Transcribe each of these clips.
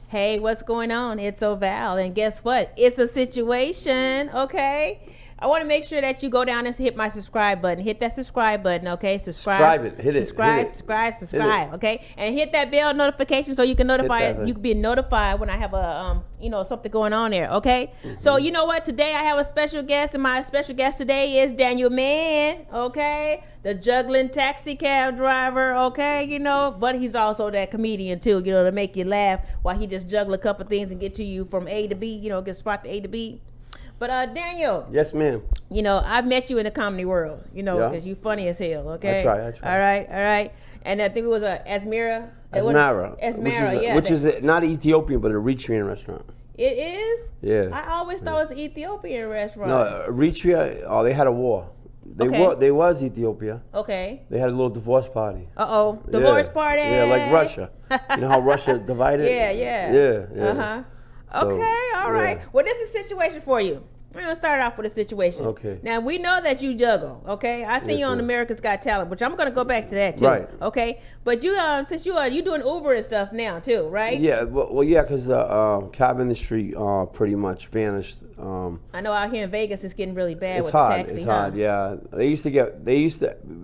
Hey, what's going on? It's Oh Val, and guess what? It's a situation, okay? I want to make sure that you go down and hit my subscribe button. Hit that subscribe button, okay? Subscribe it. Hit it. Subscribe, Hit it. subscribe, okay? And hit that bell notification so you can notify. You can be notified when I have a something going on there, okay? So you know what? Today I have a special guest, and my special guest today is Daniel Mann, okay? The juggling taxi cab driver, okay? But he's also that comedian too, to make you laugh while he just juggle a couple things and get to you from A to B, get spot to A to B. But Daniel. Yes, ma'am. I've met you in the comedy world, because you funny as hell, okay? I try. All right. And I think it was Asmara. Asmara, which is not Ethiopian, but an Eritrean restaurant. It is? Yeah. I always thought it was an Ethiopian restaurant. No, Eritrea, they had a war. They was Ethiopia. Okay. They had a little divorce party. Divorce party? Yeah, like Russia. You know how Russia divided? Yeah. Uh-huh. So, okay, all right. Well, this is a situation for you. We're going to start off with a situation. Okay. Now, we know that you juggle, okay? I seen you on America's Got Talent, which I'm going to go back to that, too. Right. Okay? But you, since you doing Uber and stuff now, too, right? Yeah, because the cab industry pretty much vanished. I know out here in Vegas it's getting really bad with hard, the taxi. It's hard, yeah.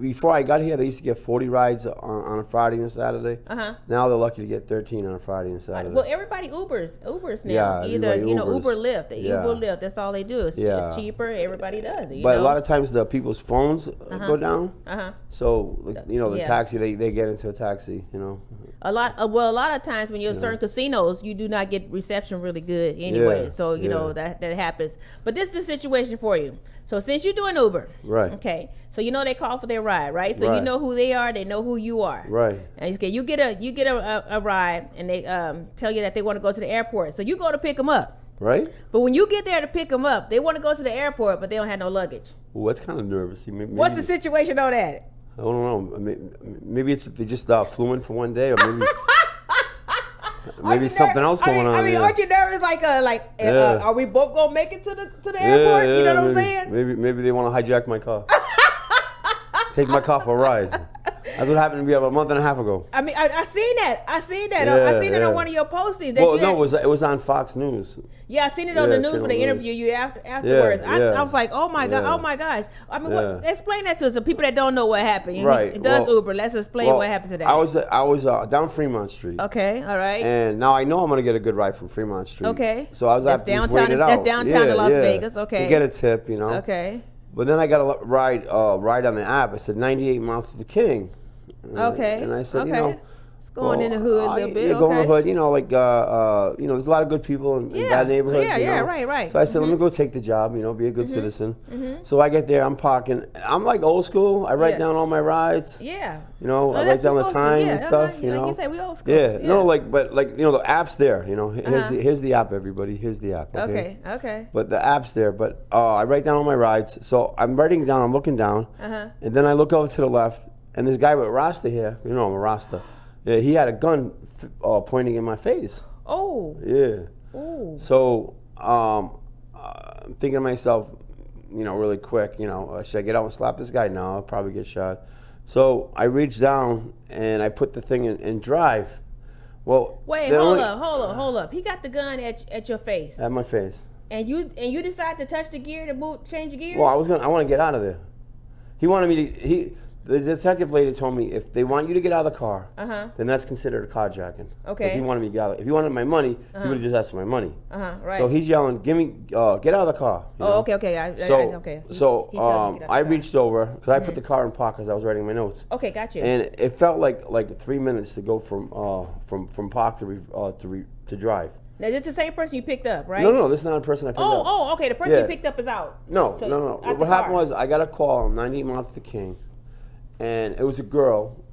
Before I got here, they used to get 40 rides on a Friday and Saturday. Now they're lucky to get 13 on a Friday and Saturday. Well, everybody Ubers now. Yeah, Either, Ubers. Uber Lyft. Uber Lyft, that's all they do. It's cheaper. Everybody does it. But a lot of times the people's phones go down. So, the taxi, they get into a taxi, A lot of times when you're in certain casinos, you do not get reception really good anyway. So, that happens. But this is a situation for you. So since you're doing Uber, right? Okay, so they call for their ride, right? So you know who they are, they know who you are, right? And you get a ride, and they tell you that they want to go to the airport. So you go to pick them up, right? But when you get there to pick them up, they want to go to the airport, but they don't have no luggage. Well, that's kind of nervous. What's the situation on that? I don't know. Maybe it's they just flew in for one day, or maybe. Maybe something else going on. Aren't you nervous? Are we both gonna make it to the airport? Yeah, you know what I'm saying? Maybe they want to hijack my car, take my car for a ride. That's what happened to me about a month and a half ago. I seen that. I seen Yeah, I seen it on one of your postings. It was on Fox News. Yeah, I seen it on the news when they interview you afterwards. I was like, oh my god, oh my gosh. Explain that to us, the people that don't know what happened. Right. It does Uber. Let's explain what happened to that. I was down Fremont Street. Okay, all right. And now I know I'm gonna get a good ride from Fremont Street. Okay. So I was downtown. That's downtown in Las Vegas. Okay. You get a tip, Okay. But then I got a ride on the app. It said 98 miles to the King. And I said, it's going in the hood a little bit. Yeah, going in the hood, there's a lot of good people in bad neighborhoods. Right. So I said, let me go take the job, be a good citizen. So I get there, I'm parking. I'm like old school. I write down all my rides. Yeah. I write down the time and stuff. Like you say, we old school. Yeah. No, the app's there. Here's the app, everybody. Here's the app. Okay. But the app's there. But I write down all my rides. So I'm writing down. I'm looking down, and then I look over to the left. And this guy with Rasta here, I'm a Rasta. Yeah, he had a gun pointing in my face. Oh. Yeah. Oh. So I'm thinking to myself, really quick, should I get out and slap this guy? No, I'll probably get shot. So I reached down and I put the thing in drive. Well, wait, hold up. He got the gun at your face. At my face. And you decide to touch the gear to change the gears? Well, I want to get out of there. He wanted me to. The detective lady told me if they want you to get out of the car, then that's considered a carjacking. Okay. Because he wanted me to get out. If he wanted my money, he would have just asked for my money. Right. So he's yelling, "Get out of the car!" Okay. I reached over because I put the car in park because I was writing my notes. Okay, got you. And it felt like 3 minutes to go from park to drive. Now, this is the same person you picked up, right? No, this is not a person I picked up. Oh, okay. The person you picked up is out. No. What happened was I got a call 98 miles to the King. And it was a girl,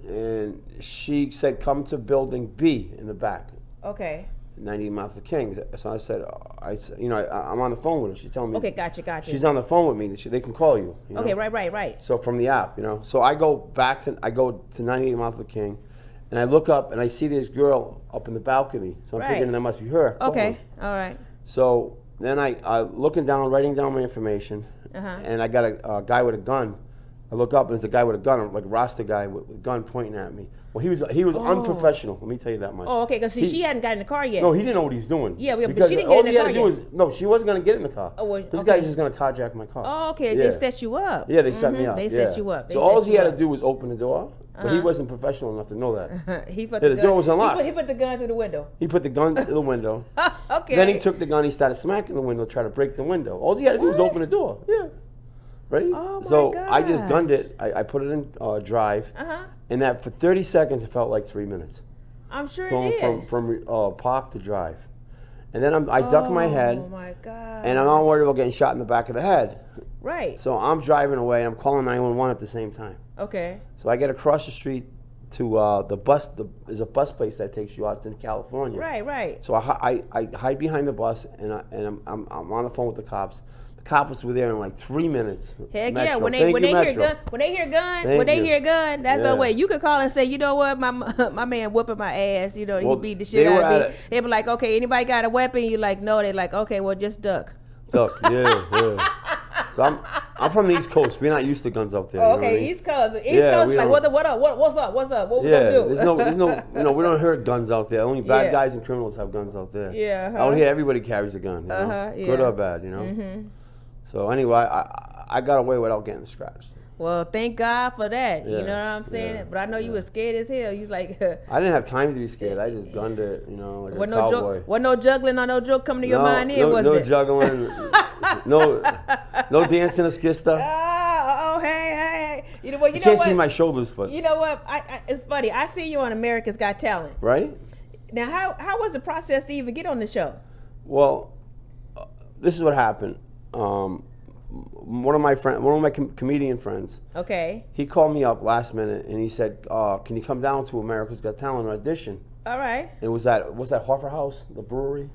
and she said, "Come to building B in the back." Okay. 98 miles to the King. So I said, I'm on the phone with her. She's telling me. Okay, gotcha. She's on the phone with me. They can call you. Okay, right. So from the app, So I go to 98 miles to the King, and I look up and I see this girl up in the balcony. So I'm thinking that must be her. Okay, all right. So then I looking down, writing down my information, and I got a guy with a gun. I look up and there's a guy with a gun, like a Rasta guy with a gun pointing at me. Well, he was unprofessional. Let me tell you that much. Oh, okay, because she hadn't got in the car yet. No, he didn't know what he was doing. Yeah, but she didn't get in the car yet. No, she wasn't going to get in the car. Oh, well, this guy's just going to carjack my car. Oh, okay, they set you up. Yeah, they set me up. They set you up. So all he had to do was open the door, but he wasn't professional enough to know that. The door was unlocked. He put the gun through the window. He put the gun through the window. Okay. Then he took the gun, he started smacking the window, trying to break the window. All he had to do was open the door. Yeah. Right? Oh, my so gosh. I just gunned it. I put it in drive. And that for 30 seconds, it felt like 3 minutes. I'm sure going it did. From park to drive. And then I duck my head. Oh, my God. And I'm not worried about getting shot in the back of the head. Right. So I'm driving away, and I'm calling 911 at the same time. Okay. So I get across the street to the bus. There's a bus place that takes you out to California. Right. So I hide behind the bus, and I'm on the phone with the cops. The cops were there in like 3 minutes. Heck Metro. yeah! When they hear gun, that's no way. You could call and say, you know what, my man whooping my ass. You know, he beat the shit out of me. They be like, okay, anybody got a weapon? You like, no. They're like, okay, well, just duck. Duck, yeah. So I'm from the East Coast. We're not used to guns out there. Oh, okay, East Coast. Like, what up? What's up? What we gonna do? There's no, we don't hear guns out there. Only bad guys and criminals have guns out there. Yeah. Out here, everybody carries a gun. You know? Good or bad, you know. Mm-hmm. So anyway, I got away without getting scratched. Well, thank God for that. You know what I'm saying? Yeah, but I know you were scared as hell. You was like, I didn't have time to be scared. I just gunned it, you know, like a cowboy. Wasn't no juggling or no joke coming to your mind here, wasn't it? No juggling. no dancing a skista. Hey. You know you can't see my shoulders, but you know what? It's funny. I see you on America's Got Talent. Right? Now, how was the process to even get on the show? Well, this is what happened. One of my comedian friends. Okay. He called me up last minute and he said, "Can you come down to America's Got Talent audition?" All right. It was that Hoffer House, the brewery,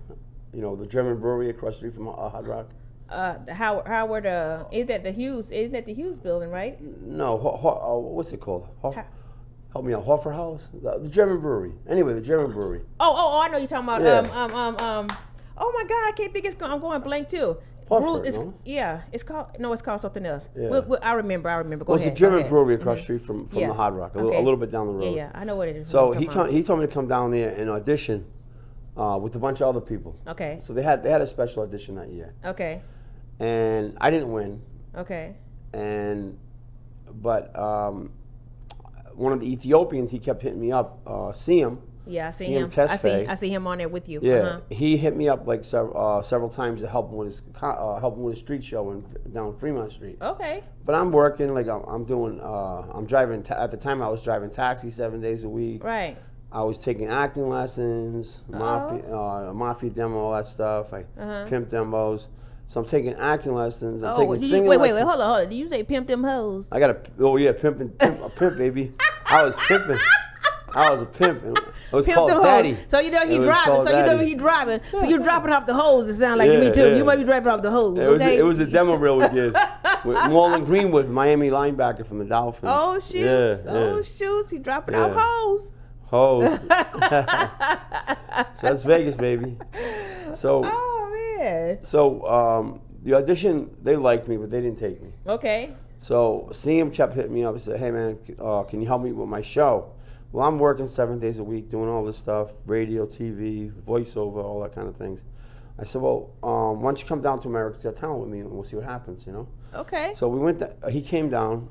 you know, the German brewery across the street from Hard Rock. Howard. Isn't that the Hughes building, right? No. What's it called? Help me out. Hoffer House, the German brewery. Anyway, the German brewery. Oh, I know you're talking about. Yeah. Oh my God, I can't think. I'm going blank too. It's called something else. Yeah. I remember. Go ahead. It's a German brewery across the street from the Hard Rock, a little bit down the road. Yeah, I know what it is. So he told me to come down there and audition with a bunch of other people. Okay. So they had a special audition that year. Okay. And I didn't win. Okay. But one of the Ethiopians, he kept hitting me up. Siem. Yeah, I see him. I see him on there with you. Yeah, he hit me up like several times to help him with his street show down Fremont Street. Okay. But I'm working, like I'm driving. At the time, I was driving taxi 7 days a week. Right. I was taking acting lessons, mafia demo, all that stuff. Pimp demos. So I'm taking acting lessons. I'm taking singing lessons. Wait, hold on. Did you say pimp them hoes? I got a pimp, baby. I was pimping. I was a pimp. It was called Daddy. So you know he driving. So you dropping off the hose. It sounds like me too. Yeah. You might be dropping off the hose. It was a demo reel we did with Marlon Greenwood, Miami linebacker from the Dolphins. Oh shoots! Oh shoots! He dropping off hose. Hose. So that's Vegas, baby. So. Oh man. So the audition, they liked me, but they didn't take me. Okay. So Siem kept hitting me up. He said, "Hey man, can you help me with my show?" Well, I'm working 7 days a week doing all this stuff, radio, TV, voiceover, all that kind of things. I said, well, why don't you come down to America's Got Talent with me and we'll see what happens, you know? Okay. So we went, he came down.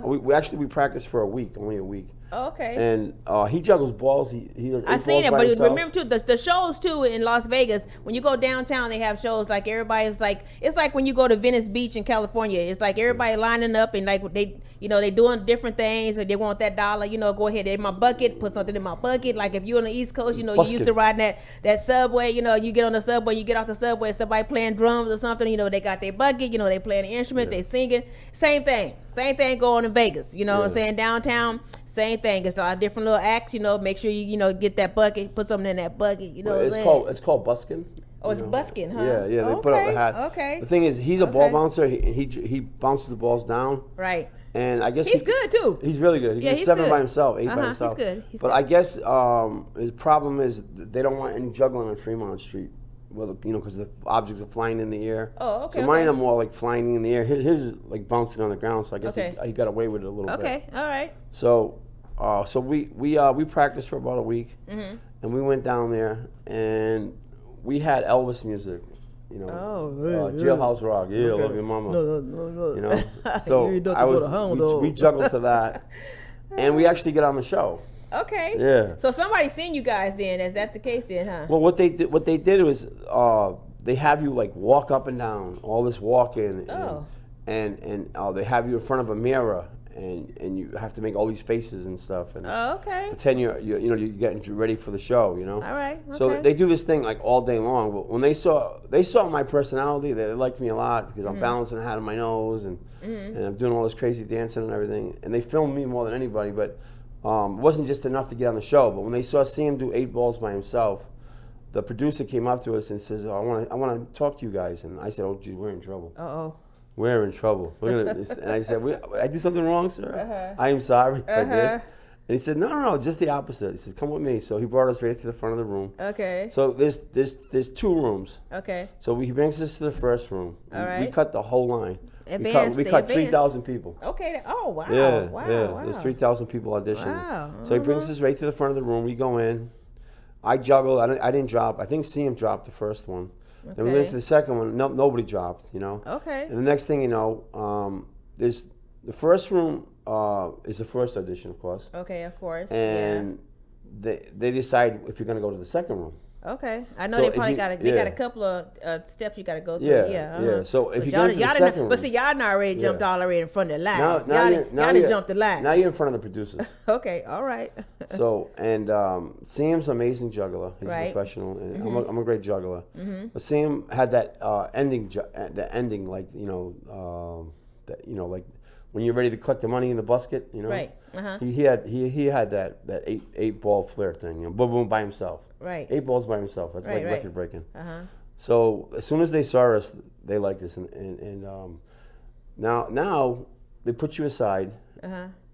We practiced for only a week. Oh, okay. And he juggles balls. He does. I seen it, but remember too the shows too in Las Vegas. When you go downtown, they have shows like everybody's like it's like when you go to Venice Beach in California. It's like everybody lining up and like they doing different things. Or they want that dollar. Go ahead in my bucket, put something in my bucket. Like if you're on the East Coast, you used to riding that subway. You get on the subway, you get off the subway, somebody playing drums or something. They got their bucket. They playing the instrument, they singing. Same thing going in Vegas. What I'm saying? Downtown, same thing. It's a lot of different little acts. Make sure you get that bucket, put something in that bucket. It's called busking. Oh, it's busking, huh? Yeah. They put up a hat. Okay. The thing is, he's a ball bouncer. He bounces the balls down. Right. And I guess he's good too. He's really good. He gets 7 by himself, 8 by himself. He's good. But I guess his problem is they don't want any juggling on Fremont Street well, you know, because the objects are flying in the air. Oh, okay. So mine are more like flying in the air. His is like bouncing on the ground. So I guess he got away with it a little bit. Okay, all right. So, so we practiced for about a week, and we went down there, and we had Elvis music. You know, Jailhouse Rock. Yeah, okay. Love your mama. No. You know, so we juggled to that, and we actually get on the show. Okay. Yeah. So somebody seen you guys then? Is that the case then, huh? Well, what they did was they have you like walk up and down, all this walking, and they have you in front of a mirror, and you have to make all these faces and stuff, and pretend you're getting ready for the show, you know. All right. Okay. So they do this thing like all day long. But when they saw my personality, they liked me a lot because I'm balancing a hat on my nose and I'm doing all this crazy dancing and everything, and they filmed me more than anybody, but. It wasn't just enough to get on the show, but when they saw him do 8 balls by himself, the producer came up to us and says, I want to talk to you guys. And I said, oh, gee, we're in trouble. Uh-oh. We're in trouble. And I said, I did something wrong, sir? I am sorry if I did. And he said, no, just the opposite. He says, come with me. So he brought us right to the front of the room. Okay. So there's 2 rooms. Okay. So he brings us to the first room. All right. We cut the whole line. We cut 3,000 people. Okay. Oh, wow. Yeah, wow. There's 3,000 people auditioning. Wow. So he brings us right to the front of the room. We go in. I juggled. I didn't drop. I think CM dropped the first one. Okay. Then we went to the second one. Nobody dropped, you know. Okay. And the next thing you know, there's the first room is the first audition, of course. Okay, of course. And they decide if you're going to go to the second room. Okay, I know they probably got a couple of steps you got to go through. Yeah. So if you go to the second room, but see, y'all already jumped already in front of the line. Y'all jumped the line. Now you're in front of the producers. Okay, all right. So Sam's an amazing juggler. He's a professional, and I'm a great juggler. But Sam had that ending, like like when you're ready to collect the money in the basket, you know. Right. He had that eight ball flair thing, you know, boom boom by himself. Right. 8 balls by himself. That's like record breaking. So as soon as they saw us, they liked us, and now they put you aside,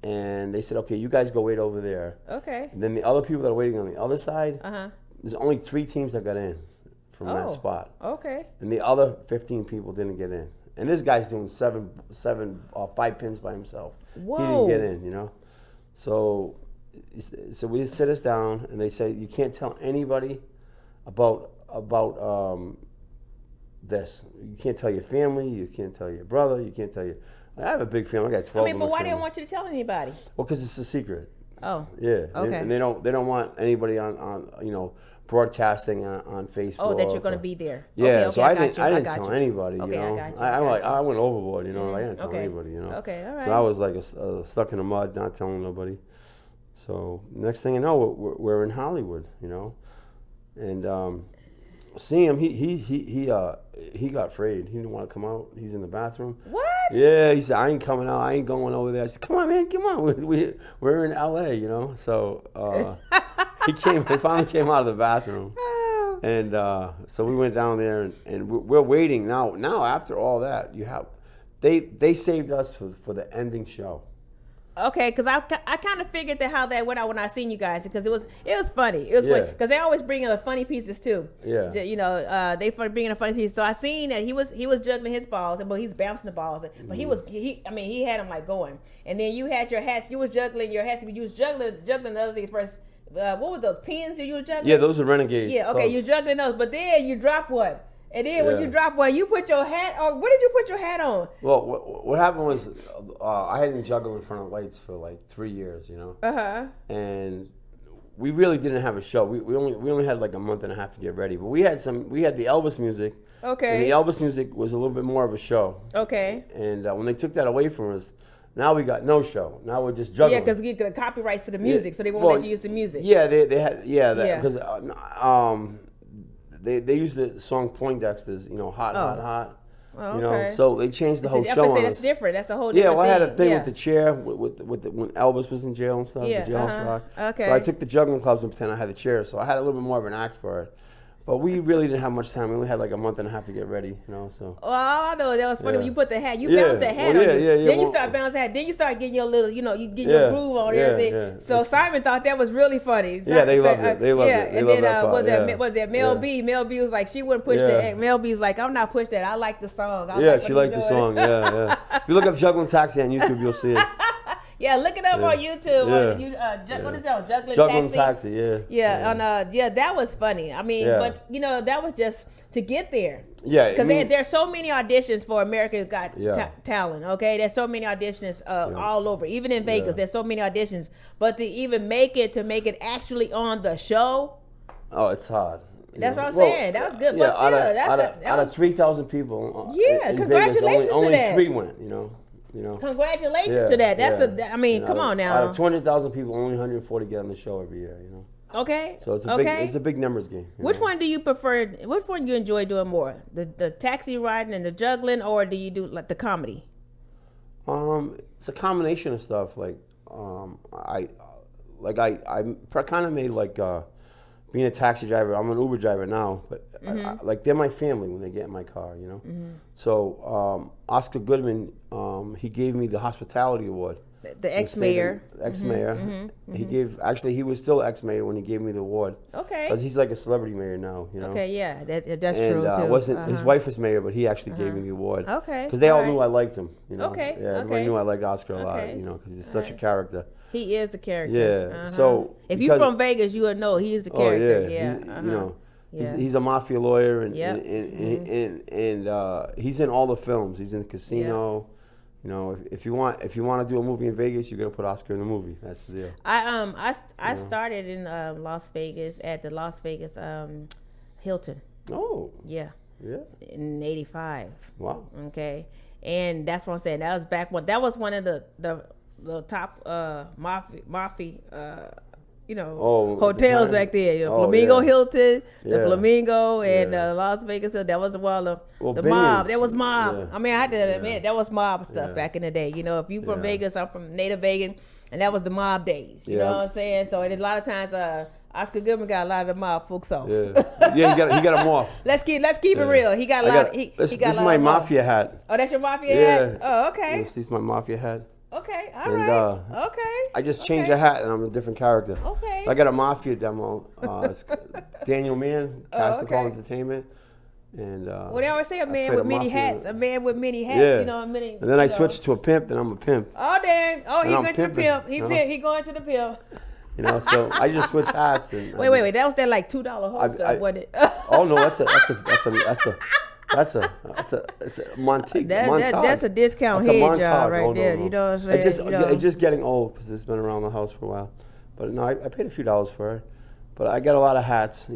and they said, okay, you guys go wait over there. Okay. And then the other people that are waiting on the other side, there's only 3 teams that got in from that spot. Okay. And the other 15 people didn't get in. And this guy's doing 5 pins by himself. Whoa. He didn't get in, you know. So we sit us down, and they say you can't tell anybody about this. You can't tell your family. You can't tell your brother. You can't tell your. I have a big family. I got 12. But why didn't want you to tell anybody? Well, because it's a secret. Oh. Yeah. Okay. And they don't want anybody on broadcasting on Facebook. Oh, that you're going to be there. Yeah. Okay, so I didn't tell anybody. Okay, you know? I got you. I went overboard. You know, I didn't tell anybody. You know. Okay. All right. So I was like stuck in the mud, not telling nobody. So next thing you know, we're in Hollywood, you know, and Sam, he got afraid. He didn't want to come out. He's in the bathroom. What? Yeah, he said, I ain't coming out. I ain't going over there. I said, come on, man, come on. We're in L.A., you know. So he finally came out of the bathroom, and so we went down there, and we're waiting now. Now after all that, they saved us for the ending show. Okay, because I kind of figured how that went out when I seen you guys, because it was funny. It was funny because they always bring in the funny pieces too. Yeah. You know, they bring in the funny pieces. So I seen that he was juggling his balls, but he's bouncing the balls. But he had them like going. And then you had your hats. You was juggling your hats. You was juggling the other things first. What were those pins you was juggling? Yeah, those are Renegades. Yeah. Okay, you juggling those, but then you drop one. And then when you drop one, you put your hat on. What did you put your hat on? Well, what happened was I hadn't juggled in front of lights for like 3 years, you know. And we really didn't have a show. We only had like a month and a half to get ready. But we had the Elvis music. Okay. And the Elvis music was a little bit more of a show. Okay. And when they took that away from us, now we got no show. Now we're just juggling. Yeah, because you get copyrights for the music, so they won't let you use the music. Yeah, they had because They used the song Poindexter's, you know, hot. Oh, you know, so they changed the whole show on us. That's different. That's a whole different thing. Yeah, well, I had a thing with the chair with when Elvis was in jail and stuff, the jailhouse rock. Okay. So I took the juggling clubs and pretend I had the chair, so I had a little bit more of an act for it. But we really didn't have much time. We only had like a month and a half to get ready, you know. So. Oh, I know that was funny when you put the hat. You bounce that hat well, on you. Yeah. Then you start bouncing hat. Then you start getting your little, you get your groove on and everything. Yeah. So Simon thought that was really funny. Yeah, they loved it. They loved it. They and loved then was that Mel B? Mel B was like, she wouldn't push the. Mel B's like, I'm not pushing that. I like the song. She liked the song. Yeah. If you look up Juggling Taxi on YouTube, you'll see it. Yeah, look it up on YouTube. What is that? Juggling Taxi. Yeah. That was funny. I mean, but that was just to get there. Yeah, because there's so many auditions for America's Got Talent. Okay, there's so many auditions all over, even in Vegas. There's so many auditions, but to even make it actually on the show. Oh, it's hard. That's what I'm saying. That was good. Yeah, but still, out of 3,000 people. Yeah, congratulations Vegas, only to that. 3 went. Congratulations to that. That's I mean, come on now. Out of 200,000 people, only 140 get on the show every year. Okay. So it's a big numbers game. Which one do you prefer? Which one do you enjoy doing more? The taxi riding and the juggling, or do you do like the comedy? It's a combination of stuff. Like I kind of made like being a taxi driver. I'm an Uber driver now, but like they're my family when they get in my car. So Oscar Goodman, he gave me the hospitality award. The ex-mayor. He was still ex-mayor when he gave me the award. Okay. Because he's like a celebrity mayor now, Okay, yeah, that's true too. His wife was mayor, but he actually gave me the award. Okay. Because they all knew I liked him, Okay. Yeah, everybody knew I liked Oscar a lot, because he's such a character. He is the character. Yeah. So if you're from Vegas, you would know he is the character. He's a mafia lawyer, and he's in all the films. He's in Casino. If you want to do a movie in Vegas, you got to put Oscar in the movie. That's the deal. I started in Las Vegas at the Las Vegas Hilton. Oh. Yeah. Yeah. In '85. Wow. Okay, and that's what I'm saying. That was back when. That was one of the top mafia. Hotels back there. Flamingo Hilton, the Flamingo, and Las Vegas. That was one of the mob. That was mob. Yeah. I mean, I had to admit, that was mob stuff back in the day. If you from Vegas, I'm from native Vegas, and that was the mob days. You know what I'm saying? So a lot of times, Oscar Goodman got a lot of the mob folks off. Yeah, he got them off. Let's keep it real. He got a lot. This is my mafia hat. Oh, that's your mafia hat? Oh, okay. This is my mafia hat. Okay, all right. Okay. I just changed the hat and I'm a different character. Okay. I got a mafia demo. It's Daniel Mann, Cast Call Entertainment. And they always say a man with many hats. A man with many hats, Yeah. And then I switched to a pimp, then I'm a pimp. Oh, dang. Oh, he going to the pimp. He going to the pimp. So I just switched hats. And wait. That was that like $2 holster, wasn't it? Oh no, that's a Montague. That's a discount head job right there. No. You know what I'm saying? It's just getting old because it's been around the house for a while. But no, I paid a few dollars for it. But I got a lot of hats.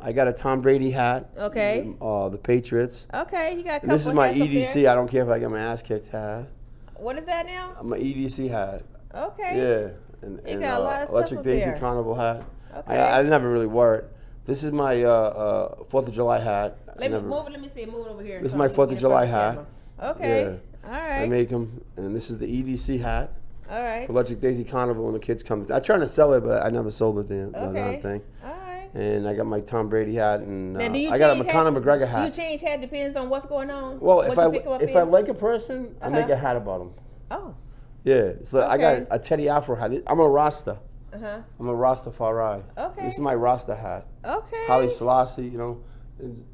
I got a Tom Brady hat. Okay. The Patriots. Okay, you got a couple. This is my EDC. I don't care if I get my ass kicked hat. What is that now? My EDC hat. Okay. Yeah. And got a lot of stuff Electric up Daisy there. Carnival hat. Okay. I never really wore it. This is my 4th of July hat. Let me see. Move it over here. This is my 4th of July hat. Okay. Yeah. All right. I make them, and this is the EDC hat. All right. Electric Daisy Carnival when the kids come. I'm trying to sell it, but I never sold it. The Okay. thing. All right. And I got my Tom Brady hat, and Now, do you I got a change Conor hats? McGregor hat. Do you change hat depends on what's going on? Well, What if you pick 'em up I in? like a person, I make a hat about them. Oh. Yeah, so I got Okay. a Teddy Afro hat. I'm a Rasta. Uh-huh. I'm a Rastafari. Okay. This is my Rasta hat. Okay. Haile Selassie,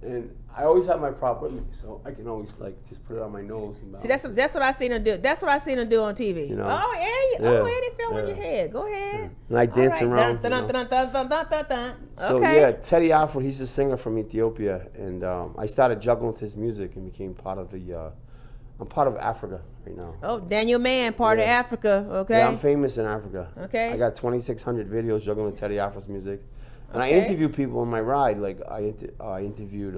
and I always have my prop with me, so I can always just put it on my nose. And See, that's what I seen him do. That's what I seen him do on TV. Oh, it fell on your head. Go ahead. And I dance around. So Teddy Afro, he's a singer from Ethiopia, and I started juggling with his music and became part of the. I'm part of Africa right now. Oh, Daniel Mann, part of Africa. Okay. Yeah, I'm famous in Africa. Okay. I got 2,600 videos juggling with Teddy Afro's music. And I interview people on my ride. Like I interviewed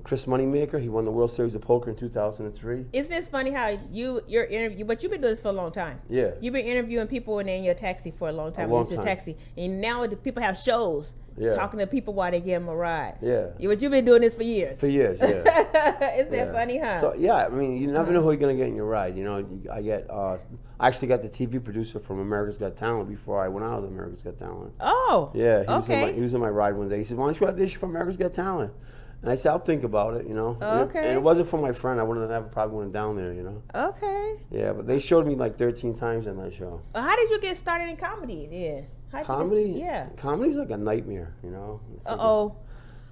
Chris Moneymaker. He won the World Series of Poker in 2003. Isn't this funny how your interview? But you've been doing this for a long time. Yeah. You've been interviewing people and in your taxi for a long time. A long Your time. taxi, and now the people have shows. Yeah. Talking to people while they give them a ride. Yeah. But you've been doing this for years. For years, yeah. Isn't that funny, huh? So yeah, I mean, you never know who you're gonna get in your ride. You know, I actually got the TV producer from America's Got Talent before I went out with America's Got Talent. Oh. Yeah. Okay. He was in my ride one day. He said, "Why don't you audition for America's Got Talent?" And I said, "I'll think about it." You know. Okay. And it wasn't for my friend. I wouldn't have probably went down there. You know. Okay. Yeah, but they showed me like 13 times on that show. How did you get started in comedy then? Comedy? Yeah. Comedy's like a nightmare, you know. It's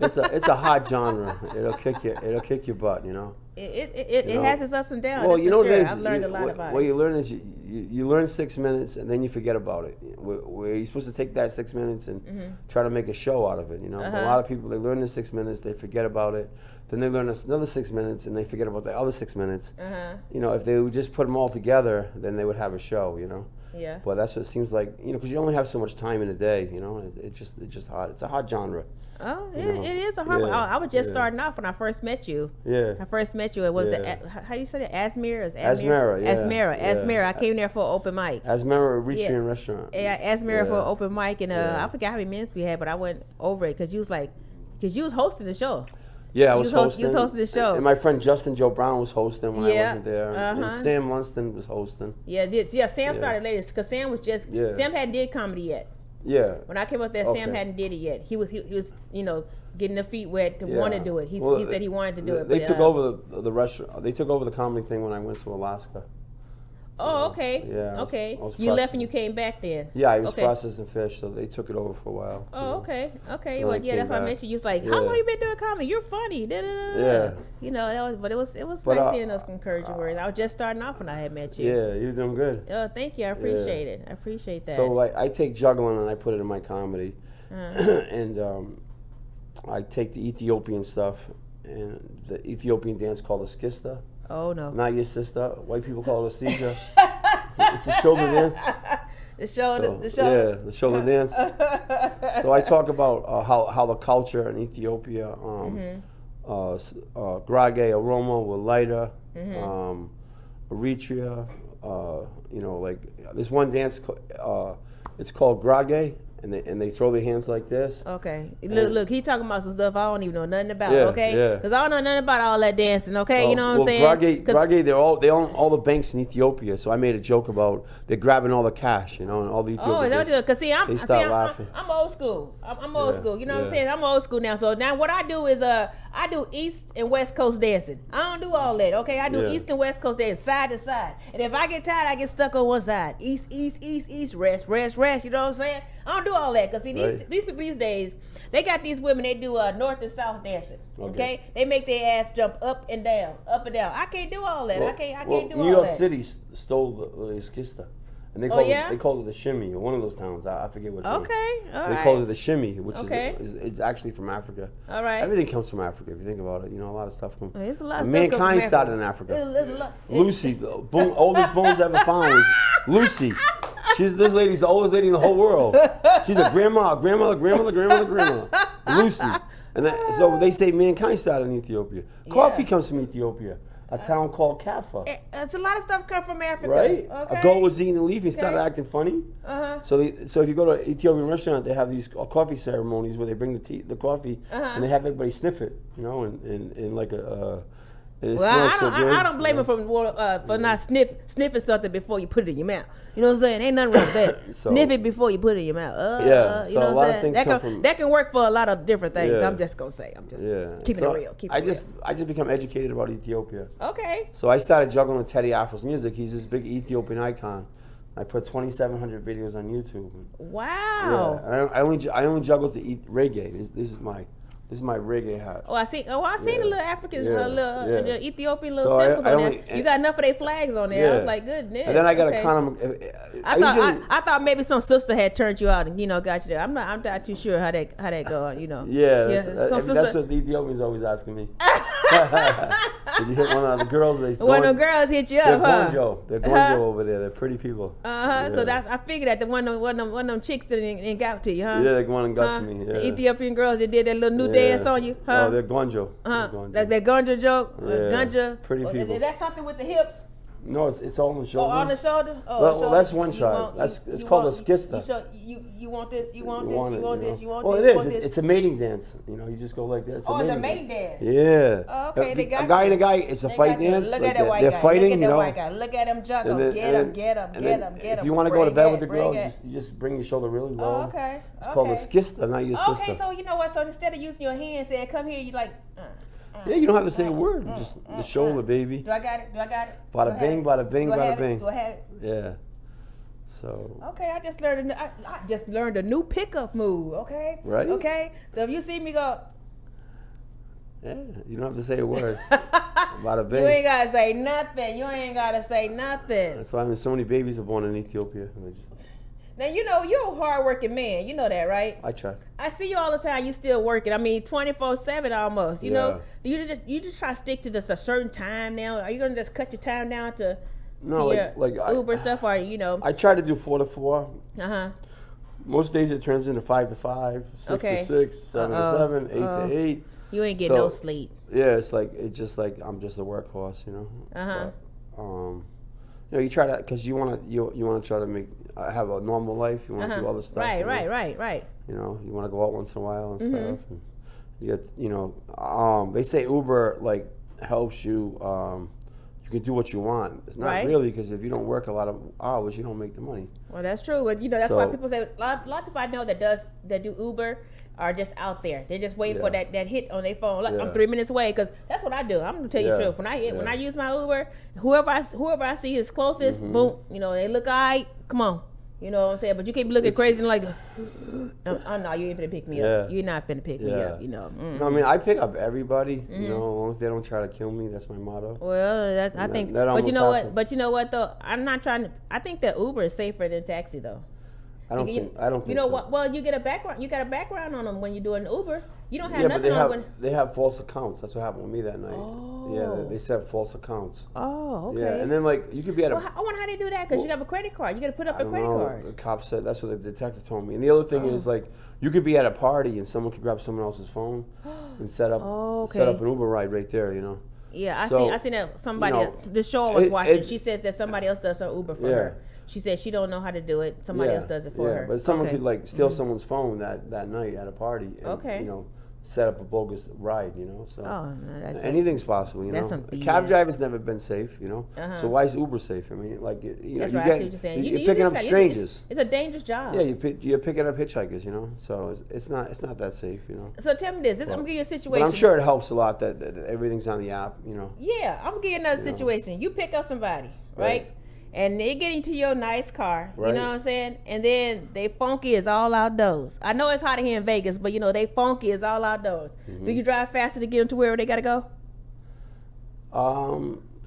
It's a hot genre. It'll kick your butt, you know. It has its ups and downs. Well, you know what it is. I've learned a lot about it. What you learn is you learn 6 minutes and then you forget about it. Where you're supposed to take that 6 minutes and try to make a show out of it, you know. But a lot of people, they learn the 6 minutes, they forget about it. Then they learn another 6 minutes and they forget about the other 6 minutes. You know, if they would just put them all together, then they would have a show, you know. Yeah. But that's what it seems like, you know, because you only have so much time in a day, you know. It's just hot. It's a hot genre. Oh, it is a hard one. I was just starting off when I first met you. Yeah. I first met you. It was how do you say it? Asmira? Asmira. I came there for an open mic. Asmira, a Eritrean restaurant. Yeah, Asmira for an open mic, and I forgot how many minutes we had, but I went over it because you was hosting the show. Yeah, I was hosting. You was hosting the show. And my friend Justin Joe Brown was hosting when I wasn't there. And Sam Lunston was hosting. Sam started later because Sam was just Sam hadn't did comedy yet. Yeah. When I came up there, Sam hadn't did it yet. He was you know, getting the feet wet to want to do it. He said he wanted to do it. They took over the restaurant. They took over the comedy thing when I went to Alaska. Oh, okay. Yeah. Okay. You left and you came back then. Yeah, I was processing fish, so they took it over for a while. Oh, okay. Okay. So well, that's why I mentioned you was like, how long you been doing comedy? You're funny. Yeah. You know, it was nice hearing those encouraging words. I was just starting off when I had met you. Yeah, you're doing good. Oh, thank you. I appreciate it. I appreciate that. So like, I take juggling and I put it in my comedy, and I take the Ethiopian stuff and the Ethiopian dance called the skista. Oh no. Not your sister. White people call it a seizure. It's a shoulder dance. The shoulder dance. So I talk about how the culture in Ethiopia, Grage, Aroma, Walida, Eritrea, you know, like there's one dance, it's called Grage. And they throw their hands like this. Okay. Look, he talking about some stuff I don't even know nothing about, okay? Yeah. Because I don't know nothing about all that dancing, okay? You know what I'm saying? Grage, they own all the banks in Ethiopia. So I made a joke about they're grabbing all the cash, you know, and all the Ethiopians. Oh, is that what you do? Because see, laughing. I'm old school. I'm old school. You know what I'm saying? I'm old school now. So now what I do is I do East and West Coast dancing. I don't do all that, okay? I do East and West Coast dancing, side to side. And if I get tired, I get stuck on one side. East, rest. You know what I'm saying? I don't do all that because see these people these days, they got these women. They do north and south dancing. Okay, they make their ass jump up and down. I can't do all that. I can't do all that. New York City stole the skista. And they called it the shimmy, or one of those towns. I forget what. Okay, all right. They called it the shimmy, which is actually from Africa. All right. Everything comes from Africa if you think about it. You know, a lot of stuff comes. There's a lot of mankind stuff started in Africa. There's a lot. Lucy, the oldest bones ever found was Lucy. This lady's the oldest lady in the whole world. She's a grandmother. Lucy. And so they say mankind started in Ethiopia. Coffee comes from Ethiopia. A town called Kaffa. It's a lot of stuff come from Africa. Right. Okay. A goat was eating a leaf and started acting funny. So if you go to an Ethiopian restaurant, they have these coffee ceremonies where they bring the coffee and they have everybody sniff it, you know, and like a. And it smells so good. I don't blame him for not sniffing something before you put it in your mouth. You know what I'm saying? Ain't nothing wrong with that. Sniff it before you put it in your mouth. You know a lot of things that can work for a lot of different things. Yeah. I'm just gonna say. I'm just keeping it real. I just become educated about Ethiopia. Okay. So I started juggling with Teddy Afro's music. He's this big Ethiopian icon. I put 2,700 videos on YouTube. Wow. Yeah. I only juggle to eat reggae. This is my reggae hat. I seen the little African, the Ethiopian little symbols on there. You got enough of their flags on there. I was like, goodness. And then I got a kind of. I thought maybe some sister had turned you out and got you there. I'm not too sure how that go. Yeah, that's what the Ethiopians always asking me. Did you hit one of the girls? One of the girls hit you up, huh? They're Gonjo over there. They're pretty people. Yeah. So I figured that one of them chicks that ain't got to you, huh? Yeah, they one and got to me. Yeah. The Ethiopian girls that did that little new dance on you, huh? Oh, they're Gonjo. Like that Gonjo joke. Yeah. Gonjo. Pretty people. Is that something with the hips? No, it's all on the shoulders. Oh, on the shoulder? Well, that's one shot. It's called a skista. You want this, you want this, you want this, you want well, this, it you want is. this. It's a mating dance. You know, you just go like that. It's a mating dance. Yeah. Oh, okay, they got a guy and a guy. It's a fight dance. Look at that white guy. They're fighting. Look at that white guy. Look at him juggle. Get him. If you want to go to bed with the girl, you just bring your shoulder really low. Oh, okay. It's called a skista, not your sister. Okay, so you know what? So instead of using your hand saying, "Come here," you like. Yeah, you don't have to say a word. Just the shoulder, baby. Do I got it? Bada bing, bada bing, bada bing. Do I have it? Yeah. So. Okay, I just learned a new pickup move. Okay. Right. Okay. So if you see me go. Yeah, you don't have to say a word. Bada bing. You ain't gotta say nothing. That's why so many babies are born in Ethiopia. Now, you know, you're a hard-working man. You know that, right? I try. I see you all the time. You still working. I mean, 24/7 almost. You know, you just try to stick to this a certain time now. Are you gonna just cut your time down to your Uber stuff, or you know? I try to do 4 to 4. Most days it turns into 5 to 5, 6 to 6, 7 to 7, 8 to 8. You ain't getting no sleep. Yeah, it's just like I'm just a workhorse, you know. But, you know, you try to, because you want to try to have a normal life. You want to do all this stuff. Right. You know, you want to go out once in a while and stuff. And you get, you know, they say Uber like helps you. You can do what you want. It's not really, because if you don't work a lot of hours, you don't make the money. Well, that's true. But you know, that's why people say a lot of people I know that do Uber are just out there. They're just waiting for that hit on their phone. Like, I'm 3 minutes away, because that's what I do. I'm gonna tell you the truth. When I use my Uber, whoever I see is closest, boom. You know, they look alright. Come on. You know what I'm saying? But you can't be looking crazy and like, oh no, you ain't finna pick me up. You're not finna pick me up. You know. No, I mean, I pick up everybody. You know, as long as they don't try to kill me, that's my motto. Well, I think. But you know what? But you know what though? I'm not trying to. I think that Uber is safer than taxi though. I don't think you know so. what? Well, you get a background. You got a background on them when you're doing Uber. You don't have nothing on. They have false accounts. That's what happened with me that night. Oh. Yeah, they set up false accounts. Oh, okay. Yeah, and then like you could be at I wonder how they do that, because you have a credit card. You got to put up a credit card. The cop said that's what the detective told me. And the other thing is, like, you could be at a party and someone could grab someone else's phone and set up an Uber ride right there. You know. Yeah, I seen that somebody else. The show I was watching. She says that somebody else does her Uber for her. She said she don't know how to do it. Somebody else does it for her. But someone could like steal someone's phone that night at a party. And, you know, set up a bogus ride. You know, so anything's possible. You know, a cab driver's never been safe. You know, so why is Uber safe? I mean, like you know, you're picking up strangers. It's a dangerous job. Yeah, you're picking up hitchhikers. You know, so it's not that safe. You know. So tell me this. I'm gonna give you a situation. But I'm sure it helps a lot that everything's on the app. You know. Yeah, I'm gonna give you another situation. You pick up somebody, right? And they get into your nice car, you know what I'm saying? And then they funky is all outdoors. I know it's hot here in Vegas, but you know, they funky is all outdoors. Do you drive faster to get them to where they gotta go?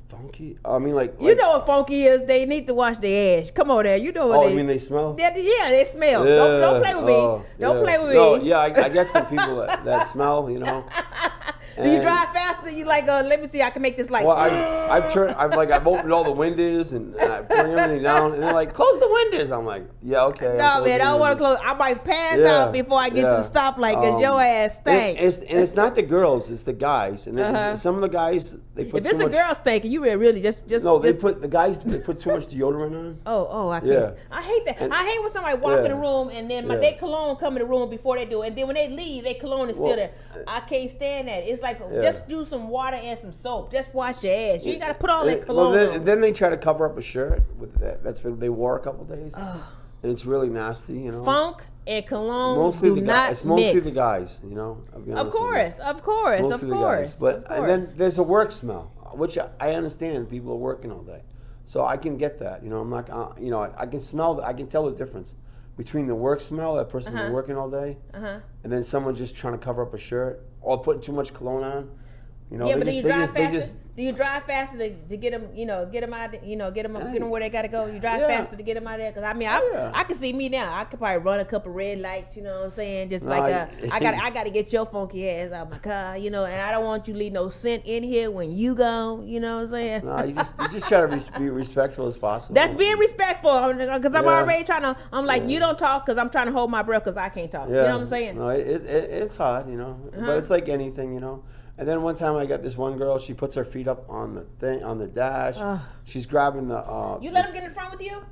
Funky? I mean, like you know what funky is? They need to wash their ass. Come on there, you know what Oh, you mean they smell? Yeah, they smell. Yeah. Don't play with me. Don't play with me. No, yeah, I get some people that smell, you know. Do you drive faster? You like, let me see, I can make this light. Well, I've opened all the windows and I bring everything down, and they're like, close the windows. I'm like, yeah, okay. No, man, I don't want to close. I might pass out before I get to the stoplight, because your ass stinks. And it's not the girls, it's the guys. And some of the guys, they put if it's a girl stinking, you really just no. They put too much deodorant on. Oh, I can't. Yeah. I hate that. I hate when somebody walk in the room and then their cologne come in the room before they do it, and then when they leave, their cologne is still there. I can't stand that. It's like, just do some water and some soap. Just wash your ass. You ain't got to put all that cologne on. Then they try to cover up a shirt with that. That's been they wore a couple days, and it's really nasty. You know, funk and cologne do not mix. It's mostly the guys. You know, of course. But and then there's a work smell, which I understand. People are working all day, so I can get that. You know, I'm not. You know, I can smell. I can tell the difference between the work smell, that person's been working all day, and then someone just trying to cover up a shirt or putting too much cologne on, You know, yeah, but do you drive faster? Do you drive faster to get them, get them out, get them where they gotta go? You drive faster to get them out of there? Because I mean, I can see me now. I could probably run a couple red lights. You know what I'm saying? Just I gotta get your funky ass out of my car. And I don't want you to leave no scent in here when you go. You know what I'm saying? No, you just try to be respectful as possible. That's being respectful. Because I'm already trying to. I'm like, you don't talk because I'm trying to hold my breath because I can't talk. Yeah. You know what I'm saying? No, it's hard. But it's like anything. And then one time I got this one girl. She puts her feet up on the dash. She's grabbing the. You let them get in front with you?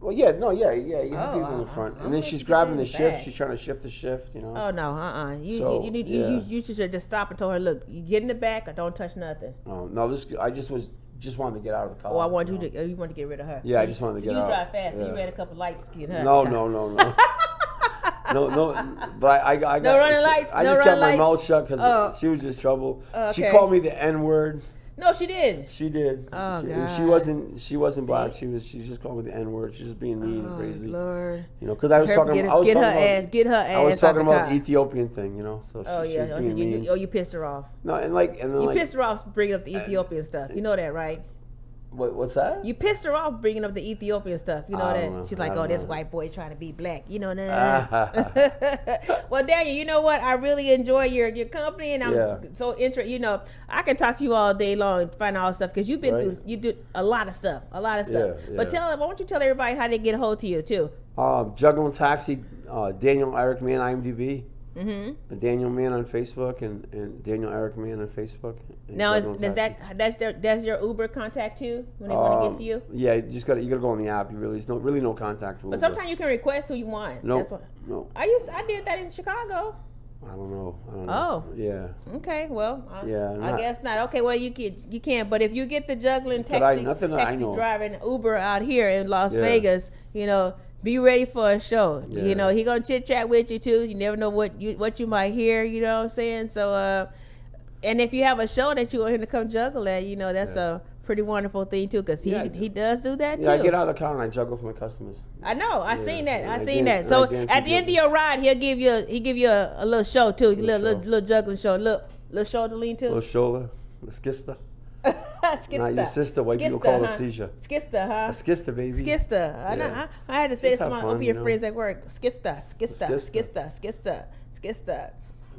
Well, yeah. You have people in the front, and then she's grabbing the shift. She's trying to shift the shift. Oh no, You should just stop and tell her, look, you get in the back or don't touch nothing. Oh no, I just wanted to get out of the car. Oh, I want you want to get rid of her. Yeah, I just wanted to get out. You drive fast, so you ran a couple lights to get her. No. No, but I got. No running lights. I just kept my mouth shut because she was just trouble. Okay. She called me the N-word. No, she didn't. She did. Oh God. She wasn't black. She just called me the N-word. She's just being mean and crazy. Lord. Because I was talking. Get her ass. I was talking about the Ethiopian thing. So she's being mean. You pissed her off. No, and then you pissed her off bringing up the Ethiopian stuff. You know that, right? What's that? You pissed her off bringing up the Ethiopian stuff. You know that? She's like, this white boy trying to be black. You know that? Well, Daniel, you know what? I really enjoy your company, and I'm so interested. I can talk to you all day long and find out all this stuff because you've been through, you do a lot of stuff. Yeah. But why don't you tell everybody how they get a hold to you too? Juggling Taxi, Daniel Eric Mann, IMDb. Mm-hmm. Daniel Mann on Facebook and Daniel Eric Mann on Facebook. Now that's your Uber contact too when they want to get to you? Yeah, you gotta go on the app. There's no contact for Uber. But sometimes you can request who you want. No. I did that in Chicago. I don't know. Oh. Yeah. Okay. Well. I guess not. Okay. Well, you can't. But if you get the juggling taxi driving Uber out here in Las Vegas, be ready for a show. Yeah. He gonna chit chat with you too. You never know what you might hear. You know what I'm saying? So, and if you have a show that you want him to come juggle at, that's a pretty wonderful thing too, because he does do that too. Yeah, I get out of the car and I juggle for my customers. I know. I seen that. So at the end of your ride, he'll give you a little show too, little juggling show, little shoulder lean too. Little shoulder, a skista. Skista. Not your sister, white people call her seizure. Skista, huh? A skista, baby. Skista. I had to say this to my friends at work. Skista.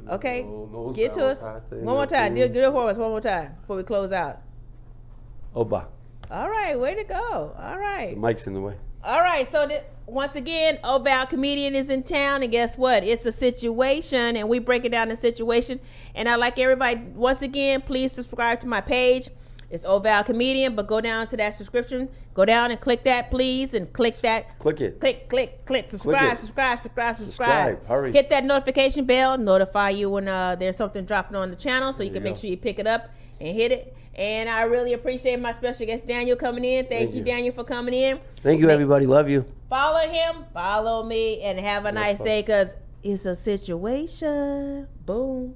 Okay, get to us. One more time. Do it for us one more time before we close out. Oba. All right, way to go. All right. The mic's in the way. All right, so once again, Oh Val Comedian is in town, and guess what? It's a situation, and we break it down the situation. And I'd like everybody, once again, please subscribe to my page. It's Oh Val Comedian, but go down to that subscription. Go down and click that, please, and click that. Click it. Click. Subscribe. Hurry. Hit that notification bell. Notify you when there's something dropping on the channel, so you can make sure you pick it up and hit it. And I really appreciate my special guest, Daniel, coming in. Thank you, Daniel, for coming in. Thank you, everybody. Love you. Follow him, follow me, and have a nice day, because it's a situation. Boom.